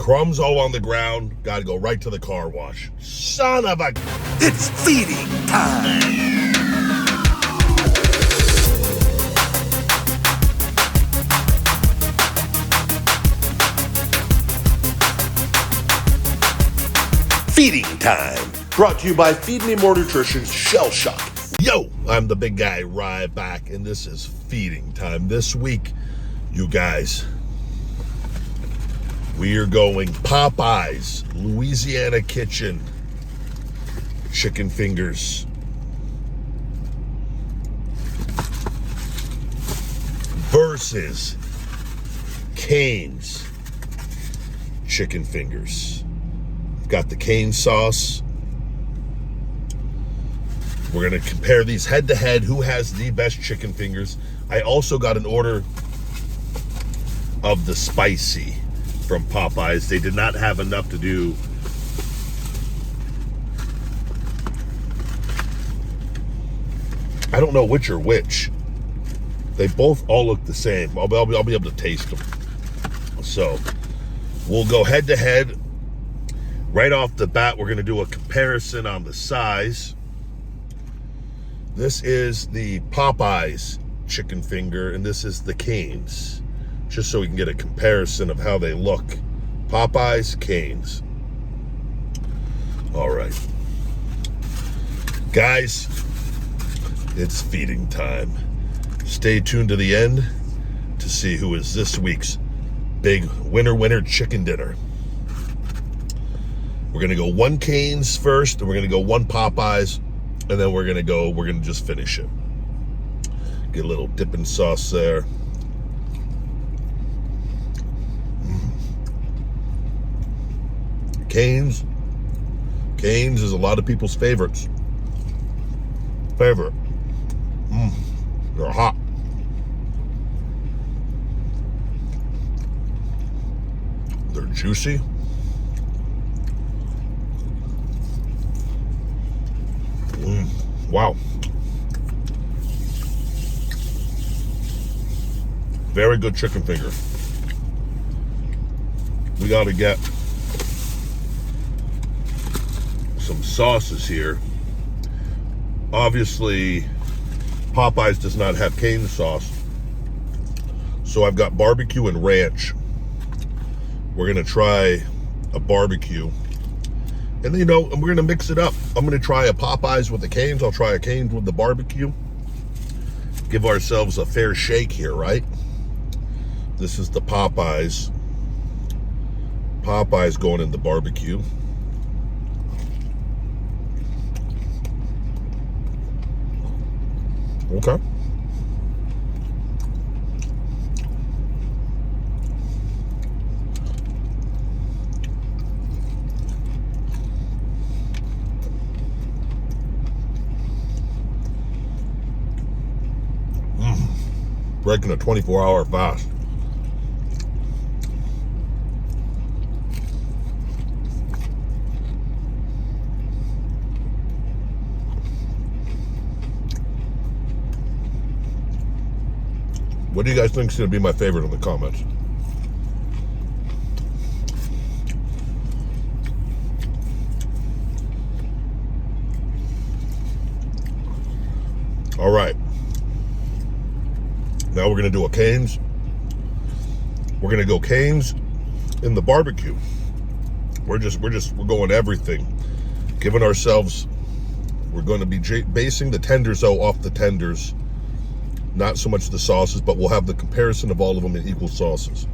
Crumbs all on the ground. Gotta go right to the car wash. Son of a... It's feeding time. Feeding time. Brought to you by Feed Me More Nutrition's Shell Shock. Yo, I'm the big guy, Ryback, and this is feeding time. This week, you guys, we are going Popeyes, Louisiana Kitchen, chicken fingers. Versus Cane's chicken fingers. Got the cane sauce. We're going to compare these head to head. Who has the best chicken fingers? I also got an order of the spicy from Popeyes. They did not have enough to do. I don't know which are which. They both all look the same. I'll be able to taste them. So we'll go head to head. Right off the bat, we're going to do a comparison on the size. This is the Popeyes chicken finger, and this is the Cane's. Just so we can get a comparison of how they look. Popeyes, Cane's. All right. Guys, it's feeding time. Stay tuned to the end to see who is this week's big winner chicken dinner. We're going to go one Cane's first, and we're going to go one Popeyes, and then we're going to just finish it. Get a little dipping sauce there. Cane's is a lot of people's favorite. They're hot. They're juicy. Wow. Very good chicken finger. We got to get some sauces here. Obviously, Popeyes does not have cane sauce. So I've got barbecue and ranch. We're going to try a barbecue. And then, we're going to mix it up. I'm going to try a Popeyes with the Cane's. I'll try a Cane's with the barbecue. Give ourselves a fair shake here, right? This is the Popeyes. Popeyes going in the barbecue. Okay. Breaking a 24-hour fast. What do you guys think is going to be my favorite in the comments? All right. Now we're going to do a Cane's. We're going to go Cane's in the barbecue. We're going everything. Giving ourselves, we're going to be basing the tenders off the tenders. Not so much the sauces, but we'll have the comparison of all of them in equal sauces.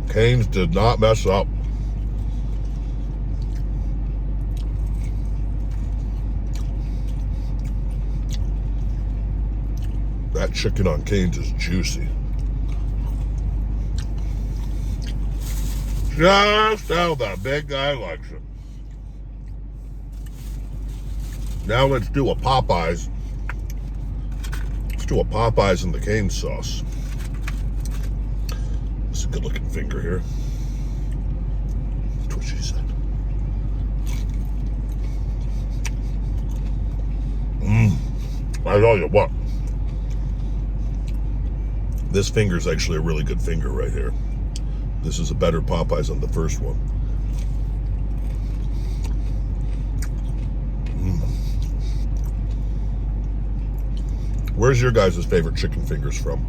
Cane's did not mess up. That chicken on Cane's is juicy. Just how the big guy likes it. Now let's do a Popeyes. Let's do a Popeyes in the Cane's sauce. It's a good looking finger here. That's what she said. I tell you what, this finger is actually a really good finger right here. This is a better Popeyes than the first one. Where's your guys' favorite chicken fingers from?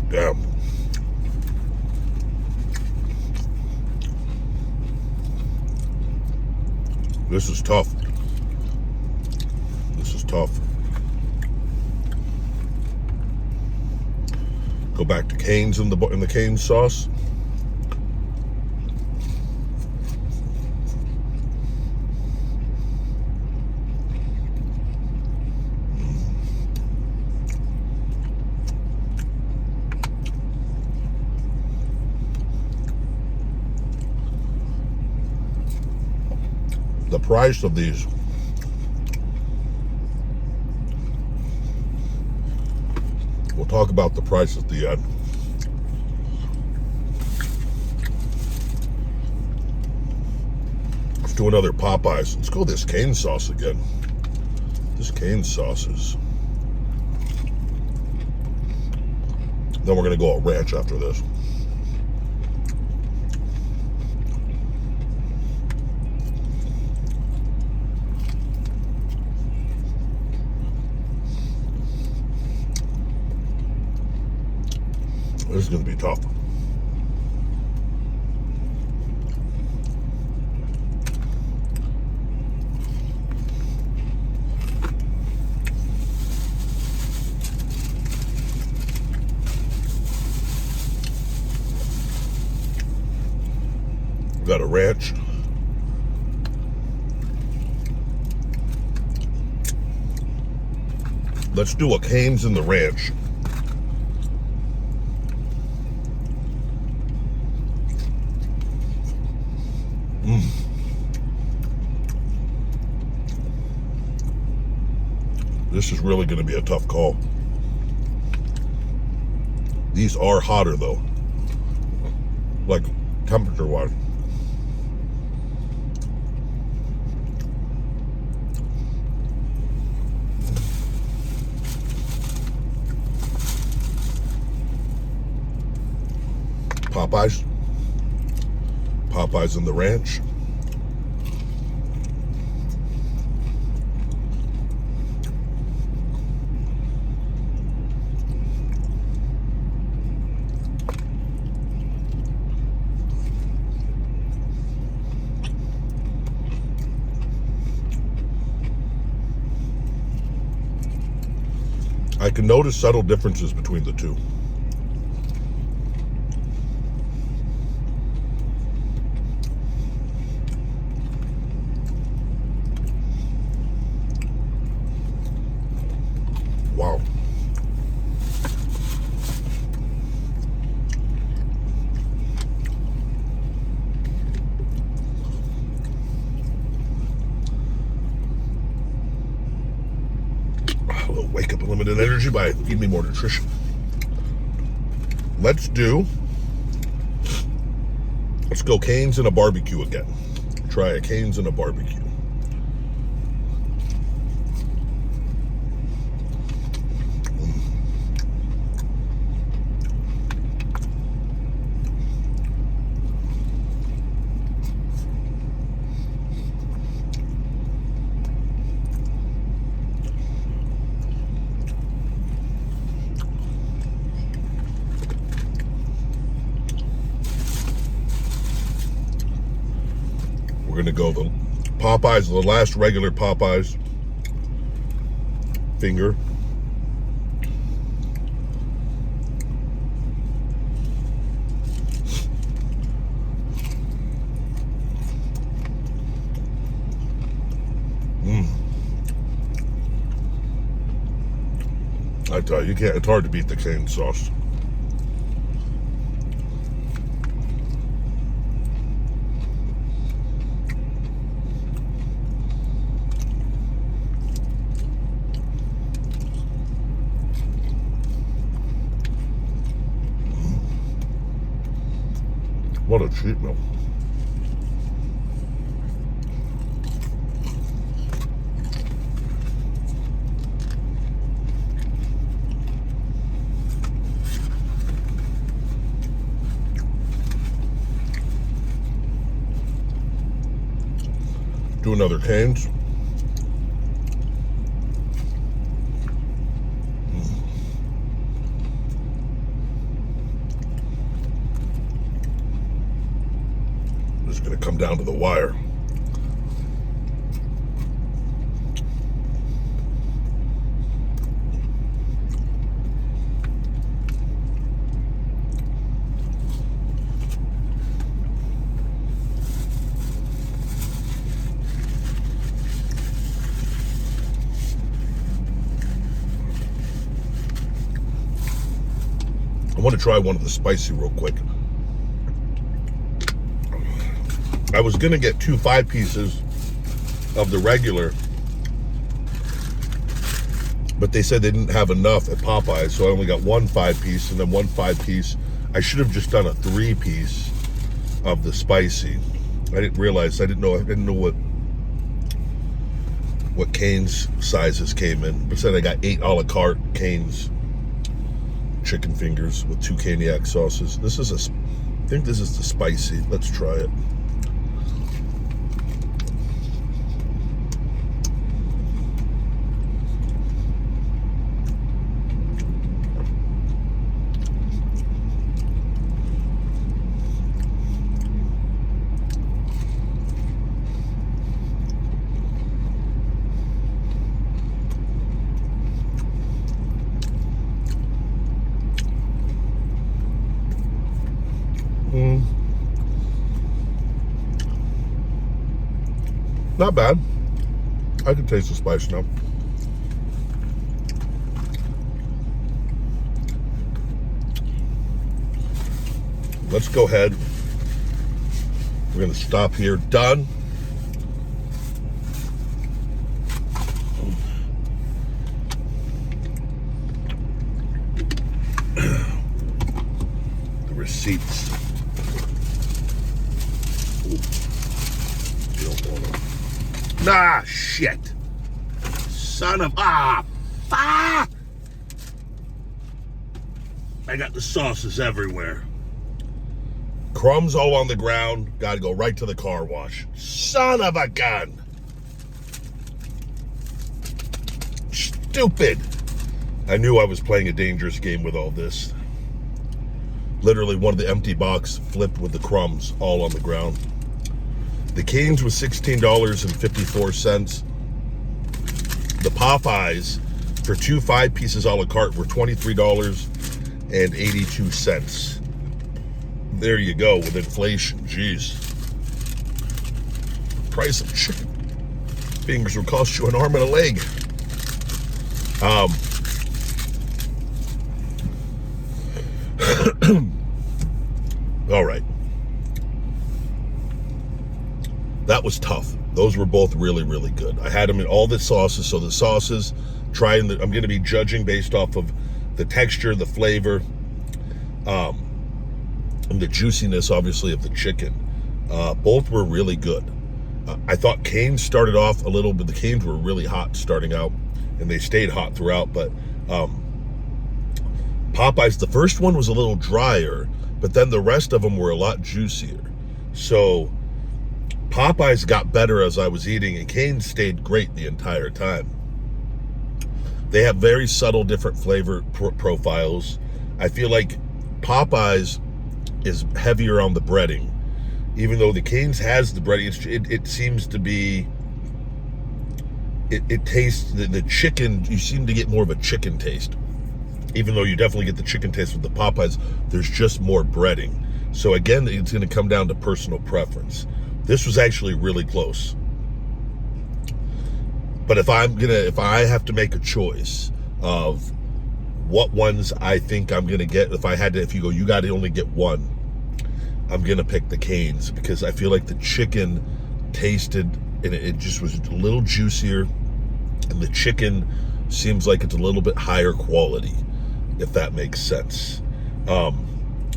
Damn. This is tough. This is tough. Go back to Cane's in the Cane's sauce. The price of these. We'll talk about the price at the end. Let's do another Popeyes. Let's go this cane sauce again. This cane sauce is. Then we're gonna go a ranch after this. This is going to be tough. We got a ranch. Let's do a Cane's in the ranch. This is really going to be a tough call. These are hotter though, like temperature wise. Popeyes. Popeyes in the ranch. I can notice subtle differences between the two. Wow. We'll wake up a limited energy by Feed Me More Nutrition. Let's go Cane's and a barbecue again. Try a Cane's and a barbecue. We're gonna go the Popeyes, the last regular Popeyes finger. I tell you, it's hard to beat the cane sauce. What a cheat meal. Do another Cane's. This is going to come down to the wire. I want to try one of the spicy real quick. I was going to get 2 5-pieces of the regular, but they said they didn't have enough at Popeyes, so I only got 1 5-piece and then 1 5-piece. I should have just done a 3-piece of the spicy. I didn't realize, I didn't know what Cane's sizes came in. But said I got 8 a la carte Cane's chicken fingers with 2 cognac sauces. I think this is the spicy. Let's try it. Not bad. I can taste the spice now. Let's go ahead. We're going to stop here. Done. The receipts. You don't want to. Nah, shit. Son of fuck! I got the sauces everywhere. Crumbs all on the ground. Gotta go right to the car wash. Son of a gun. Stupid. I knew I was playing a dangerous game with all this. Literally one of the empty box flipped with the crumbs all on the ground. The Cane's was $16.54. The Popeyes for 2 5-pieces a la carte were $23.82. There you go with inflation. Jeez. Price of chicken fingers will cost you an arm and a leg. All right. That was tough. Those were both really, really good. I had them in all the sauces. So the sauces, I'm going to be judging based off of the texture, the flavor, and the juiciness, obviously, of the chicken. Both were really good. I thought Cane's started off a little bit. The Cane's were really hot starting out, and they stayed hot throughout. But Popeyes, the first one was a little drier, but then the rest of them were a lot juicier. So Popeyes got better as I was eating, and Cane's stayed great the entire time. They have very subtle different flavor profiles. I feel like Popeyes is heavier on the breading, even though the Cane's has the breading. It seems to be, it tastes, the chicken, you seem to get more of a chicken taste. Even though you definitely get the chicken taste with the Popeyes, there's just more breading. So again, it's going to come down to personal preference. This was actually really close. But if I have to make a choice of what ones I think I'm going to get, if you go, you got to only get one, I'm going to pick the Cane's, because I feel like the chicken tasted, and it just was a little juicier, and the chicken seems like it's a little bit higher quality, if that makes sense.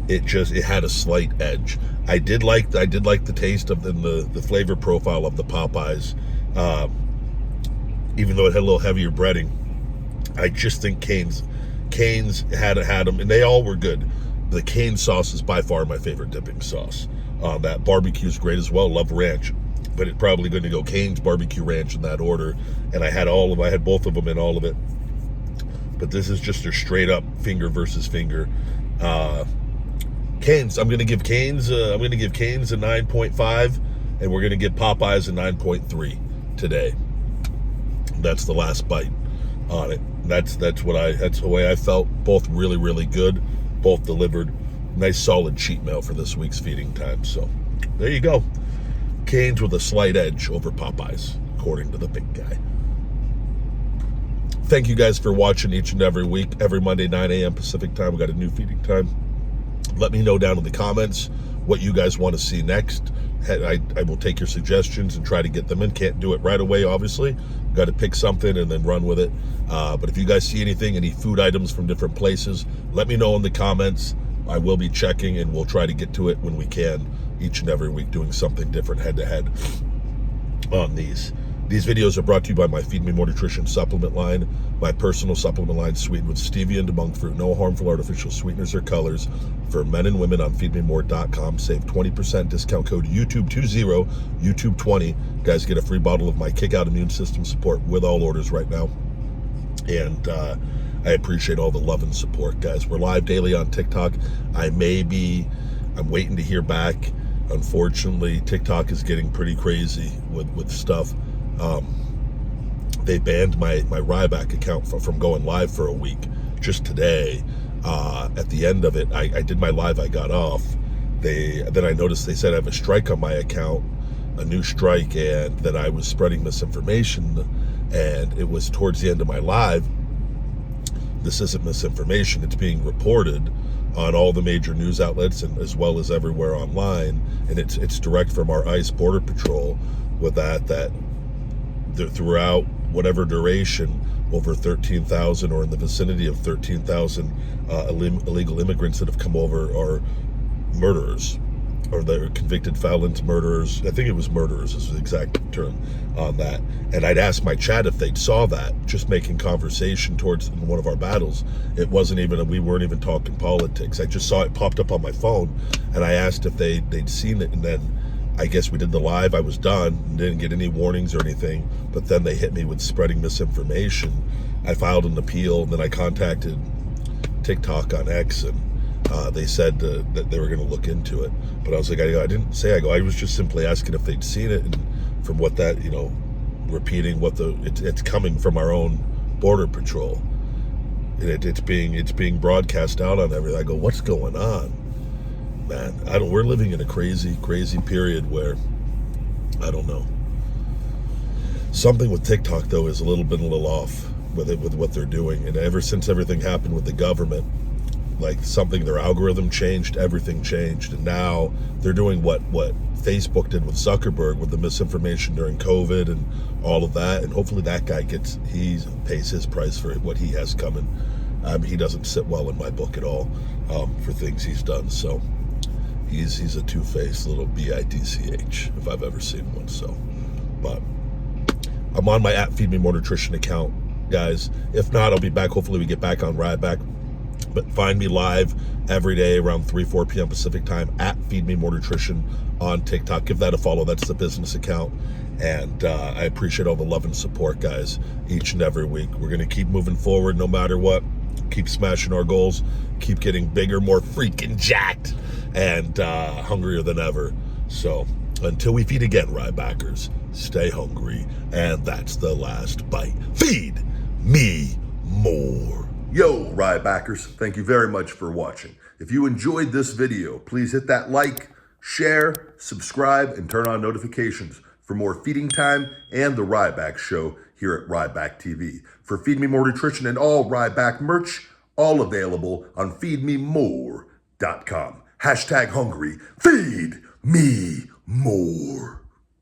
it had a slight edge. I did like the taste of the flavor profile of the Popeyes, even though it had a little heavier breading. I just think Cane's had them, and they all were good. The Cane sauce is by far my favorite dipping sauce. That barbecue is great as well. Love ranch, but it's probably going to go Cane's, barbecue, ranch in that order. And I had both of them in all of it. But this is just their straight up finger versus finger. Cane's. I'm going to give Cane's a 9.5, and we're going to give Popeyes a 9.3 today. That's the last bite on it. That's the way I felt. Both really, really good. Both delivered. Nice solid cheat meal for this week's feeding time. So there you go. Cane's with a slight edge over Popeyes, according to the big guy. Thank you guys for watching each and every week. Every Monday, 9 a.m. Pacific time, we got a new feeding time. Let me know down in the comments what you guys want to see next. I will take your suggestions and try to get them in. Can't do it right away, obviously. Got to pick something and then run with it. But if you guys see anything, any food items from different places, let me know in the comments. I will be checking, and we'll try to get to it when we can each and every week, doing something different head-to-head on these. These videos are brought to you by my Feed Me More Nutrition supplement line, my personal supplement line sweetened with stevia and monk fruit, no harmful artificial sweeteners or colors, for men and women on feedmemore.com. Save 20%, discount code YouTube20, YouTube20. Guys, get a free bottle of my Kick Out Immune System support with all orders right now. And I appreciate all the love and support, guys. We're live daily on TikTok. I'm waiting to hear back. Unfortunately, TikTok is getting pretty crazy with stuff. They banned my Ryback account from going live for a week just today. At the end of it, I did my live, I got off. Then I noticed they said I have a strike on my account, a new strike, and that I was spreading misinformation, and it was towards the end of my live. This isn't misinformation, it's being reported on all the major news outlets, and as well as everywhere online, and it's direct from our ICE Border Patrol with that throughout whatever duration, over 13,000 or in the vicinity of 13,000 illegal immigrants that have come over are murderers, or they're convicted felons, murderers. I think it was murderers is the exact term on that. And I'd asked my chat if they'd saw that, just making conversation towards one of our battles. It wasn't even, we weren't even talking politics. I just saw it popped up on my phone, and I asked if they'd seen it, and then I guess we did the live, I was done, didn't get any warnings or anything, but then they hit me with spreading misinformation. I filed an appeal, and then I contacted TikTok on X, and they said that they were going to look into it. But I was like, I didn't say, I was just simply asking if they'd seen it, and from what that, repeating what it's coming from our own Border Patrol. And it's being broadcast out on everything. I go, what's going on? Man, we're living in a crazy, crazy period where, I don't know. Something with TikTok, though, is a little off with what they're doing. And ever since everything happened with the government, like their algorithm changed, everything changed. And now they're doing what Facebook did with Zuckerberg with the misinformation during COVID and all of that. And hopefully that guy pays his price for what he has coming. He doesn't sit well in my book at all for things he's done. So he's a two-faced little bitch if I've ever seen one. So, but I'm on my Feed Me More Nutrition account, guys. If not, I'll be back. Hopefully we get back on Ryback. But find me live every day around 3-4 p.m. Pacific time at Feed Me More Nutrition on TikTok. Give that a follow. That's the business account. And I appreciate all the love and support, guys, each and every week. We're going to keep moving forward no matter what. Keep smashing our goals. Keep getting bigger, more freaking jacked, and hungrier than ever. So until we feed again, Rybackers, stay hungry. And that's the last bite. Feed me more. Yo, Rybackers, thank you very much for watching. If you enjoyed this video, please hit that like, share, subscribe, and turn on notifications for more feeding time and the Ryback Show here at Ryback TV. For Feed Me More Nutrition and all Ryback merch, all available on feedmemore.com. #hungry, feed me more.